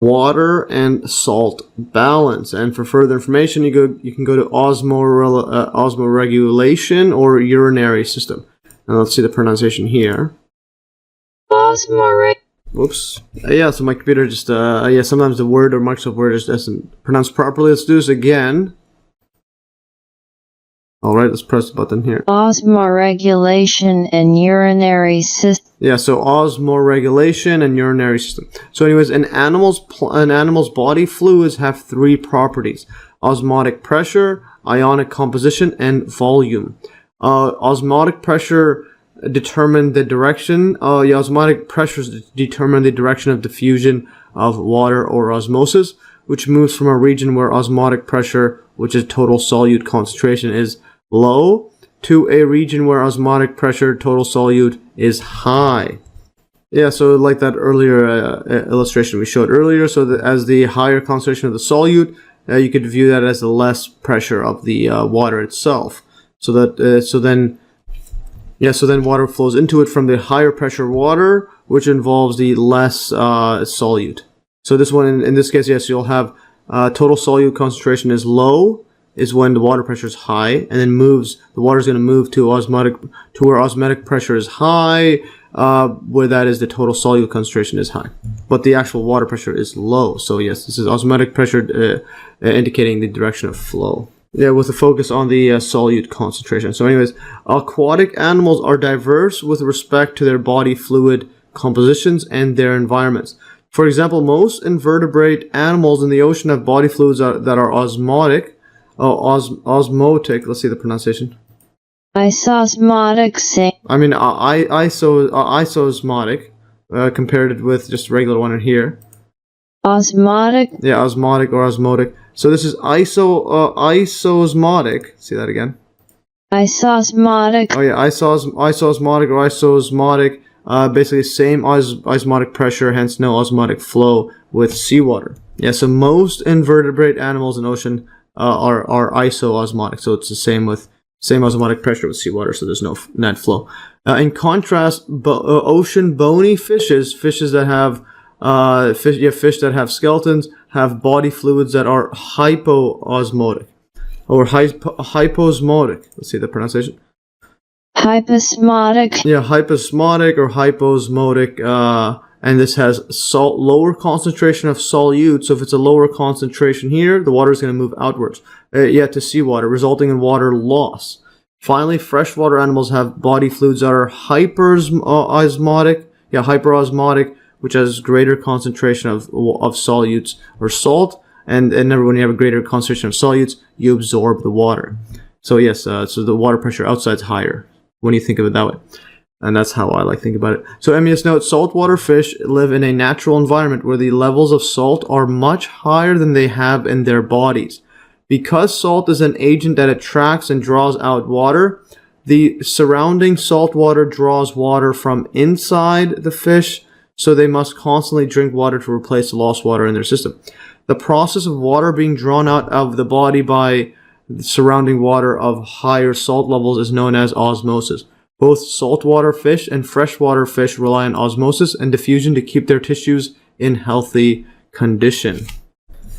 water and salt balance. And for further information, you can go to osmoregulation or urinary system. And let's see the pronunciation here. Whoops. Yeah, so my computer just sometimes the word or Microsoft Word just doesn't pronounce properly. Let's do this again. Alright, let's press the button here. Osmoregulation and urinary system. Yeah, so osmoregulation and urinary system. So anyways, an animal's body fluids have three properties: osmotic pressure, ionic composition, and volume. Osmotic pressure determine the direction. Osmotic pressures determine the direction of diffusion of water or osmosis, which moves from a region where osmotic pressure, which is total solute concentration, is low, to a region where osmotic pressure, total solute, is high. Yeah, so like that earlier illustration we showed earlier, so that as the higher concentration of the solute, you could view that as the less pressure of the water itself. So then water flows into it from the higher pressure water, which involves the less solute. So this one, in this case, yes, you'll have total solute concentration is low, is when the water pressure is high, and then the water is going to move to where osmotic pressure is high, where that is the total solute concentration is high, but the actual water pressure is low. So yes, this is osmotic pressure indicating the direction of flow. Yeah, with a focus on the solute concentration. So anyways, aquatic animals are diverse with respect to their body fluid compositions and their environments. For example, most invertebrate animals in the ocean have body fluids that are osmotic. Osmotic. Let's see the pronunciation. Isosmotic. Isosmotic. Compared with just regular one in here. Osmotic. Yeah, osmotic or osmotic. So this is isosmotic. See that again. Isosmotic. Oh yeah, isosmotic or isosmotic. Basically same osmotic pressure, hence no osmotic flow with seawater. Yeah, so most invertebrate animals in ocean are isosmotic. So it's the same osmotic pressure with seawater. So there's no net flow. In contrast, ocean bony fishes that have fish that have skeletons have body fluids that are hyposmotic or hyposmotic. Let's see the pronunciation. Hyposmotic. Yeah, hyposmotic or hyposmotic, and this has lower concentration of solute. So if it's a lower concentration here, the water is going to move outwards, to seawater, resulting in water loss. Finally, freshwater animals have body fluids that are hyperosmotic. Yeah, hyperosmotic, which has greater concentration of solutes or salt. And remember, when you have a greater concentration of solutes, you absorb the water. So yes, so the water pressure outside is higher when you think of it that way. And that's how I like to think about it. So MES note, saltwater fish live in a natural environment where the levels of salt are much higher than they have in their bodies. Because salt is an agent that attracts and draws out water, the surrounding salt water draws water from inside the fish, so they must constantly drink water to replace the lost water in their system. The process of water being drawn out of the body by the surrounding water of higher salt levels is known as osmosis. Both saltwater fish and freshwater fish rely on osmosis and diffusion to keep their tissues in healthy condition.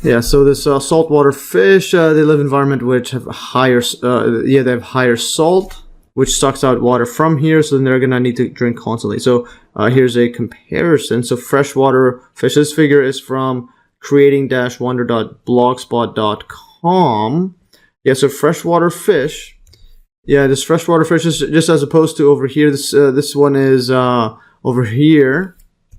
Yeah, so this saltwater fish, they live in environment which have higher, they have higher salt, which sucks out water from here, so then they're gonna need to drink constantly. So here's a comparison. So freshwater fish, this figure is from creating-wonder.blogspot.com. Yeah, so freshwater fish. Yeah, this freshwater fish is just as opposed to over here. This one is over here.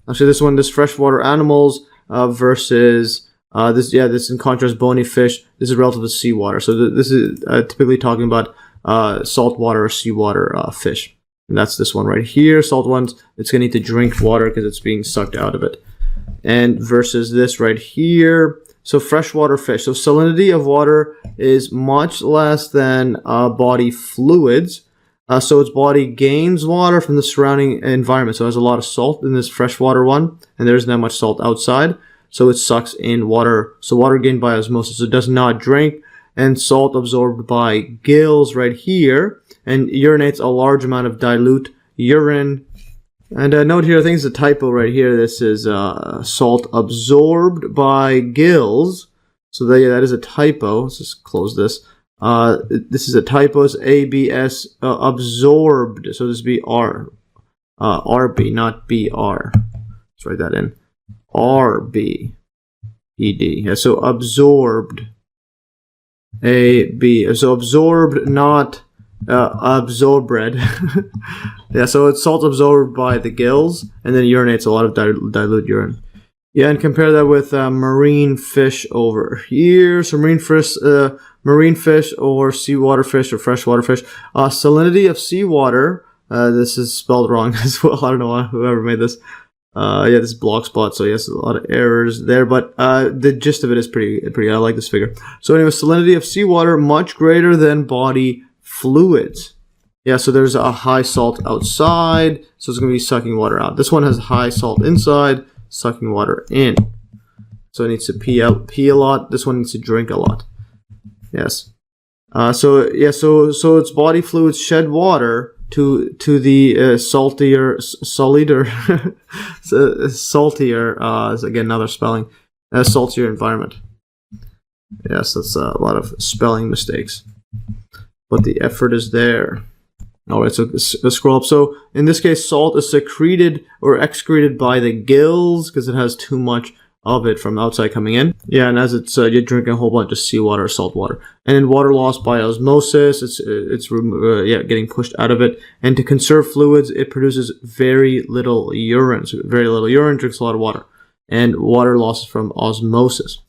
Actually, this freshwater animals versus this in contrast bony fish. This is relative to seawater. So this is typically talking about saltwater or seawater fish. And that's this one right here. Salt ones, it's gonna need to drink water because it's being sucked out of it. And versus this right here. So freshwater fish. So salinity of water is much less than body fluids. So its body gains water from the surrounding environment. So it has a lot of salt in this freshwater one, and there isn't that much salt outside. So it sucks in water. So water gained by osmosis. So it does not drink, and salt absorbed by gills right here, and urinates a large amount of dilute urine And note here, I think it's a typo right here. This is salt absorbed by gills. So that is a typo. Let's just close this. This is a typo. It's ABS absorbed. So this would be RB, not BR. Let's write that in. RB. ED. Yeah, so absorbed. AB. So absorbed, not absorbed. Yeah, so it's salt absorbed by the gills, and then urinates a lot of dilute urine. Yeah, and compare that with marine fish over here. So marine fish or seawater fish or freshwater fish. Salinity of seawater. This is spelled wrong as well. I don't know whoever made this. Yeah, this is block spot, so yes, a lot of errors there, but the gist of it is pretty. I like this figure. So anyway, salinity of seawater much greater than body fluids. Yeah, so there's a high salt outside, so it's going to be sucking water out. This one has high salt inside, sucking water in. So it needs to pee a lot. This one needs to drink a lot. Yes. So its body fluids shed water to the saltier, again another spelling, saltier environment. Yes, that's a lot of spelling mistakes, but the effort is there. All right, so let's scroll up. So in this case, salt is secreted or excreted by the gills because it has too much of it from outside coming in. Yeah, and as it's you're drinking a whole bunch of seawater or salt water. And then water loss by osmosis, it's getting pushed out of it. And to conserve fluids, it produces very little urine. So very little urine, drinks a lot of water. And water loss from osmosis.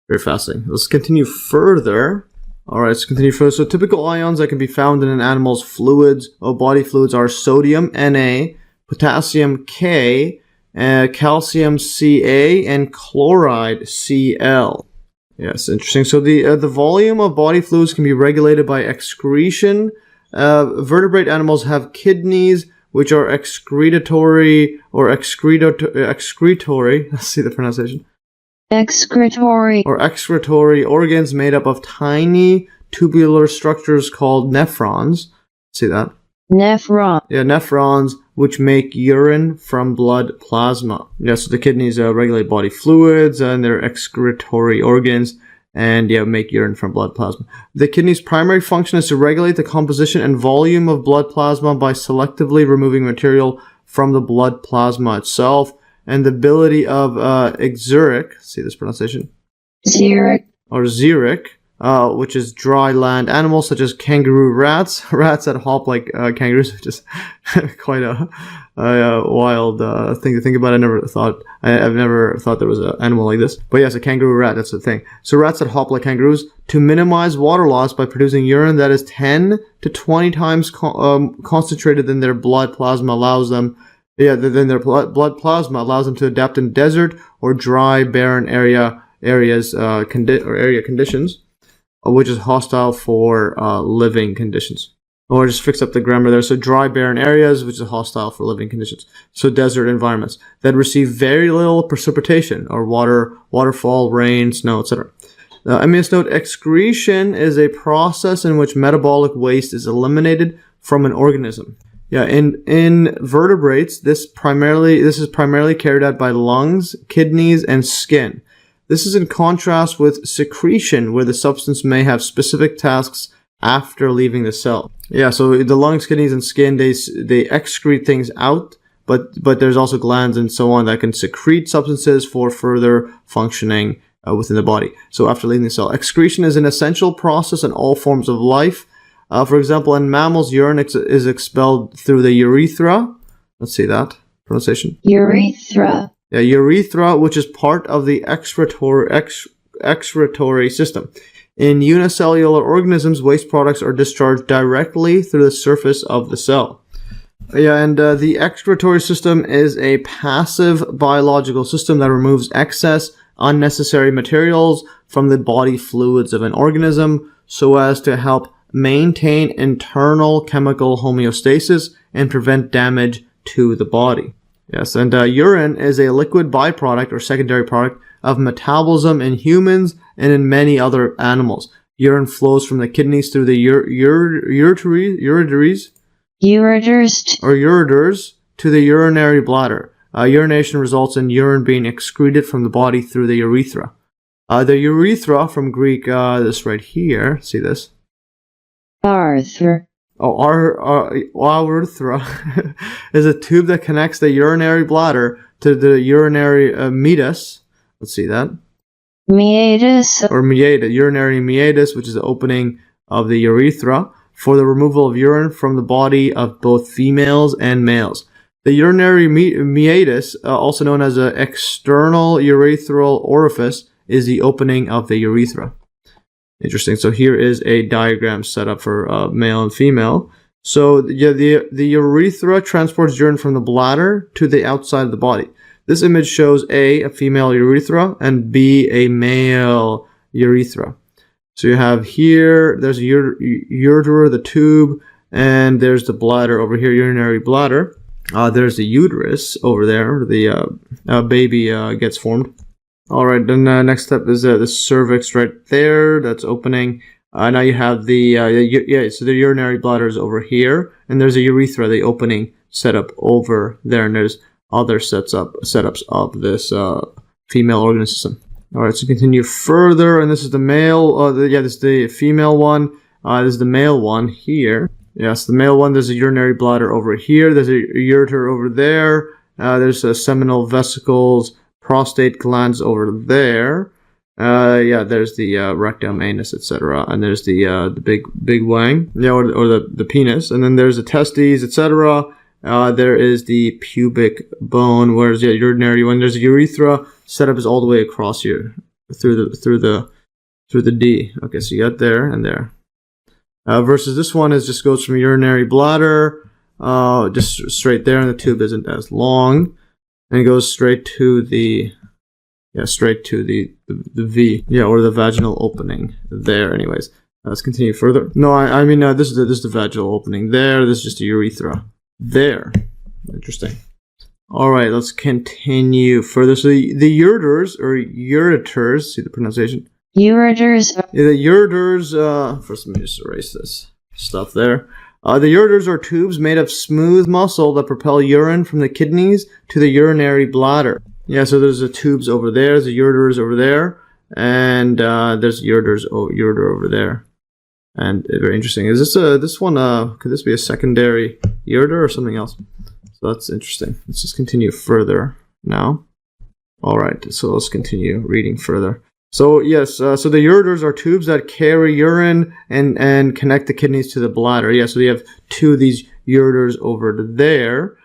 Very fascinating. Let's continue further. Alright, let's continue further. So typical ions that can be found in an animal's fluids or body fluids are sodium, Na, potassium, K, calcium, Ca, and chloride, Cl. Yes, interesting. So the volume of body fluids can be regulated by excretion. Vertebrate animals have kidneys, which are excretory or excretory. Let's see the pronunciation. Excretory. Or excretory organs made up of tiny tubular structures called nephrons. See that? Nephron. Yeah, nephrons, which make urine from blood plasma. Yeah, so the kidneys regulate body fluids and they're excretory organs and make urine from blood plasma. The kidney's primary function is to regulate the composition and volume of blood plasma by selectively removing material from the blood plasma itself. And the ability of xeric, see this pronunciation? Xeric. Or xeric, which is dry land animals such as kangaroo rats that hop like kangaroos, which is quite a wild thing to think about. I've never thought there was an animal like this. But yes, a kangaroo rat, that's the thing. So rats that hop like kangaroos to minimize water loss by producing urine that is 10 to 20 times concentrated than their blood plasma allows them. Yeah, then their blood plasma allows them to adapt in desert or dry, barren area conditions, which is hostile for living conditions. Or just fix up the grammar there. So dry, barren areas, which is hostile for living conditions. So desert environments that receive very little precipitation or waterfall, rain, snow, etc. Note, excretion is a process in which metabolic waste is eliminated from an organism. Yeah, in vertebrates, this is primarily carried out by lungs, kidneys, and skin. This is in contrast with secretion, where the substance may have specific tasks after leaving the cell. Yeah, so the lungs, kidneys, and skin, they excrete things out, but there's also glands and so on that can secrete substances for further functioning within the body. So after leaving the cell, excretion is an essential process in all forms of life. For example, in mammals, urine is expelled through the urethra. Let's see that pronunciation. Urethra. Yeah, urethra, which is part of the excretory system. In unicellular organisms, waste products are discharged directly through the surface of the cell. Yeah, and the excretory system is a passive biological system that removes excess, unnecessary materials from the body fluids of an organism so as to help maintain internal chemical homeostasis and prevent damage to the body. Yes, and urine is a liquid byproduct or secondary product of metabolism in humans and in many other animals. Urine flows from the kidneys through the ureters to the urinary bladder. Urination results in urine being excreted from the body through the urethra. The urethra, from Greek, this right here, see this? Arthur. Urethra is a tube that connects the urinary bladder to the urinary meatus. Let's see that. Meatus. Or meatus, urinary meatus, which is the opening of the urethra, for the removal of urine from the body of both females and males. The urinary meatus, also known as an external urethral orifice, is the opening of the urethra. Interesting. So here is a diagram set up for male and female. So yeah, the urethra transports urine from the bladder to the outside of the body. This image shows a female urethra and B, a male urethra. So you have here, there's a ureter, the tube, and there's the bladder over here, urinary bladder. There's the uterus over there, the baby gets formed. All right, then next step is the cervix right there, that's opening. Now you have the, so the urinary bladder is over here, and there's a urethra, the opening set up over there, and there's other setups of this female organ system. All right, so continue further, and this is the male, this is the female one, this is the male one here. Yes, the male one, there's a urinary bladder over here, there's a ureter over there, there's seminal vesicles, prostate glands over there. There's the rectum, anus, etc. And there's the big wang, or the penis. And then there's the testes, etc. There is the pubic bone, where's the urinary one. There's a urethra. Setup is all the way across here through the D. Okay, so you got there and there. Versus this one is goes from urinary bladder, just straight there, and the tube isn't as long. And it goes straight to the V, or the vaginal opening there. Anyways, let's continue further. No, I mean this is the vaginal opening there. This is just a urethra there. Interesting. All right, let's continue further. So the ureters or ureters, see the pronunciation? Ureters. Yeah, the ureters. First, let me just erase this stuff there. The ureters are tubes made of smooth muscle that propel urine from the kidneys to the urinary bladder. Yeah, so there's the tubes over there, there's the ureters over there, and there's ureter over there. And very interesting. Is this one? Could this be a secondary ureter or something else? So that's interesting. Let's just continue further now. All right, so let's continue reading further. So yes, so the ureters are tubes that carry urine and connect the kidneys to the bladder. Yeah, so we have two of these ureters over there,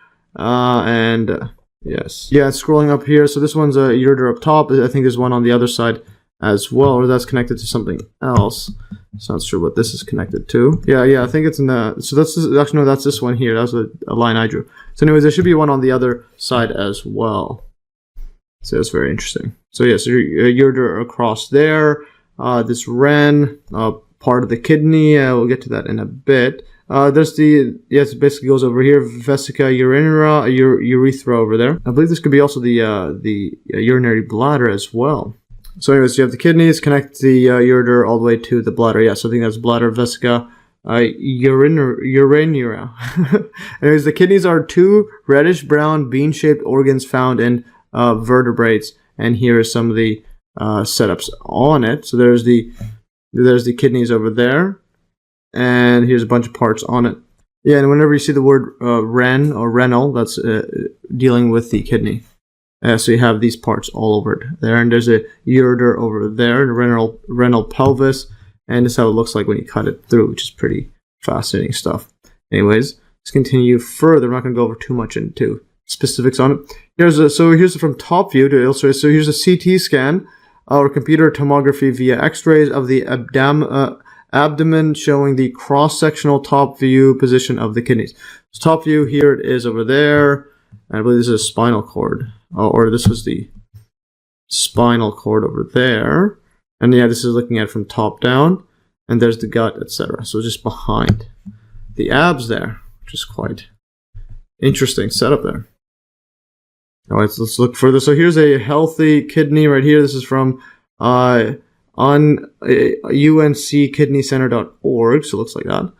yes, yeah. Scrolling up here, so this one's a ureter up top. I think there's one on the other side as well, or that's connected to something else. So not sure what this is connected to. Yeah, I think it's in the. So that's actually no, that's this one here. That's a line I drew. So anyways, there should be one on the other side as well. So that's very interesting. So yeah, so your ureter across there. This ren, part of the kidney. We'll get to that in a bit. There's it basically goes over here. Vesica urinara, urethra over there. I believe this could be also the urinary bladder as well. So anyways, you have the kidneys connect the ureter all the way to the bladder. Yeah, so I think that's bladder, vesica, urinara. Anyways, the kidneys are two reddish-brown bean-shaped organs found in vertebrates, and here are some of the setups on it. So there's the kidneys over there, and here's a bunch of parts on it. Yeah, and whenever you see the word ren or renal, that's dealing with the kidney. So you have these parts all over it there, and there's a ureter over there, and renal pelvis, and this is how it looks like when you cut it through, which is pretty fascinating stuff. Anyways, let's continue further. I'm not going to go over too much into specifics on it. Here's from top view to illustrate. So here's a CT scan or computer tomography via X-rays of the abdomen, showing the cross-sectional top view position of the kidneys. So top view, here it is over there. I believe this is a spinal cord, or this was the spinal cord over there. And yeah, this is looking at it from top down, and there's the gut, etc. So just behind the abs there, which is quite interesting setup there. All right, so let's look further. So here's a healthy kidney right here. This is from on uncKidneyCenter.org. So it looks like that.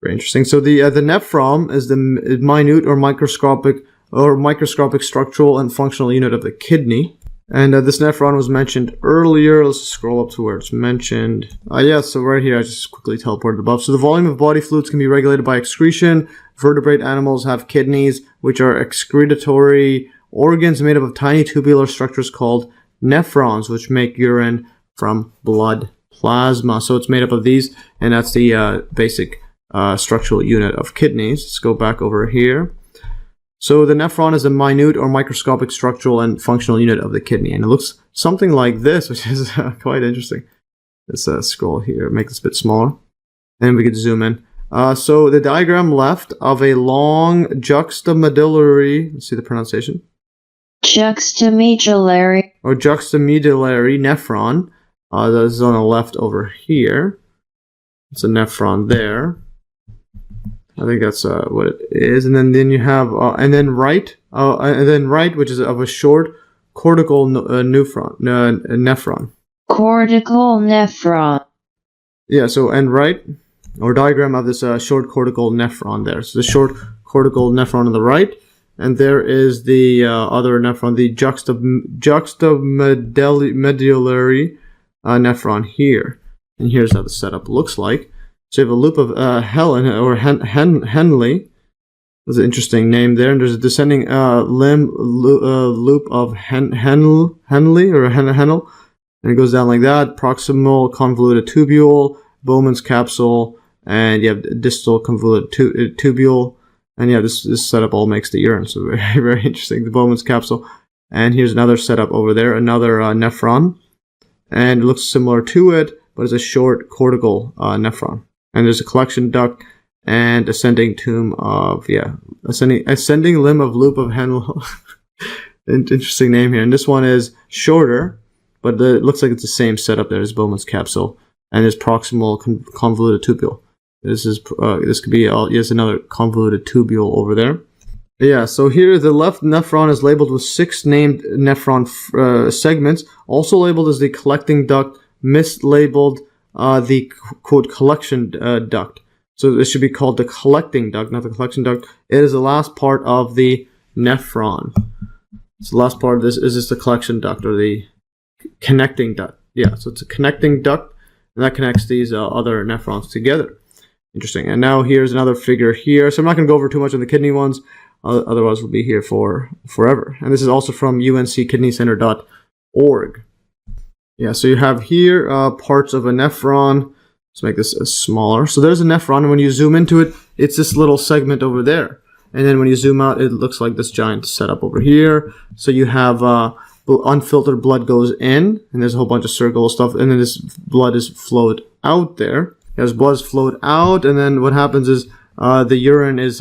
Very interesting. So the nephron is the minute or microscopic or microscopic structural and functional unit of the kidney. And this nephron was mentioned earlier. Let's scroll up to where it's mentioned. Yeah, so right here, I just quickly teleported above. So the volume of body fluids can be regulated by excretion. Vertebrate animals have kidneys, which are excretory organs made up of tiny tubular structures called nephrons, which make urine from blood plasma. So it's made up of these, and that's the basic structural unit of kidneys. Let's go back over here. So the nephron is a minute or microscopic structural and functional unit of the kidney, and it looks something like this, which is quite interesting. Let's scroll here, make this a bit smaller, and we can zoom in. So the diagram left of a long juxtamedullary, let's see the pronunciation. Juxtamedullary. Or juxtamedullary nephron. This is on the left over here. It's a nephron there. I think that's what it is. And then you have, and then right, which is of a short cortical nephron. Cortical nephron. Yeah, so and right, or diagram of this short cortical nephron there. So the short cortical nephron on the right, and there is the other nephron, the juxtamedullary nephron here. And here's how the setup looks like. So you have a loop of Henle. That's an interesting name there. And there's a descending loop of Henle, and it goes down like that. Proximal convoluted tubule, Bowman's capsule, and you have distal convoluted tubule. And yeah, this setup all makes the urine. So very, very interesting. The Bowman's capsule. And here's another setup over there, another nephron. And it looks similar to it, but it's a short cortical nephron. And there's a collection duct and ascending tomb of, ascending limb of loop of Henle. Interesting name here. And this one is shorter, but it looks like it's the same setup there as Bowman's capsule. And there's proximal convoluted tubule. This could be yes, another convoluted tubule over there. Yeah, so here the left nephron is labeled with 6 named nephron segments, also labeled as the collecting duct, mislabeled the quote collection duct. So this should be called the collecting duct, not the collection duct. It is the last part of the nephron. So the last part of this is just the collection duct or the connecting duct. Yeah, so it's a connecting duct, and that connects these other nephrons together. Interesting. And now here's another figure here. So I'm not going to go over too much on the kidney ones. Otherwise, we'll be here for forever. And this is also from unckidneycenter.org. Yeah, so you have here parts of a nephron. Let's make this smaller. So there's a nephron, and when you zoom into it, it's this little segment over there. And then when you zoom out, it looks like this giant setup over here. So you have unfiltered blood goes in, and there's a whole bunch of circle stuff, and then this blood is flowed out there. As blood is flowed out, and then what happens is the urine is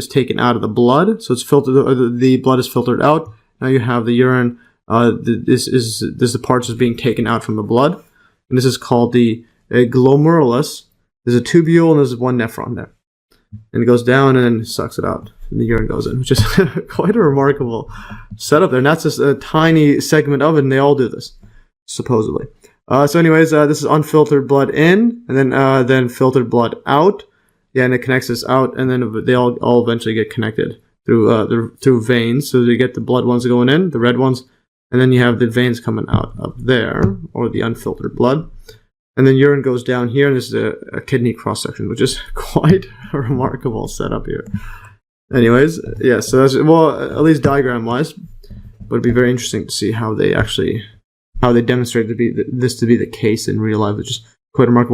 taken out of the blood, so it's filtered. The blood is filtered out. Now you have the urine. This is the parts is being taken out from the blood, and this is called the glomerulus. There's a tubule and there's one nephron there, and it goes down and then sucks it out, and the urine goes in, which is quite a remarkable setup there. And that's just a tiny segment of it, and they all do this supposedly. So anyways, this is unfiltered blood in, and then filtered blood out. Yeah, and it connects this out, and then they all eventually get connected through veins. So you get the blood ones going in, the red ones, and then you have the veins coming out up there, or the unfiltered blood. And then urine goes down here, and this is a kidney cross-section, which is quite a remarkable setup here. Anyways, yeah, so that's, well, at least diagram-wise, but it'd be very interesting to see how they demonstrate this to be the case in real life, which is quite remarkable.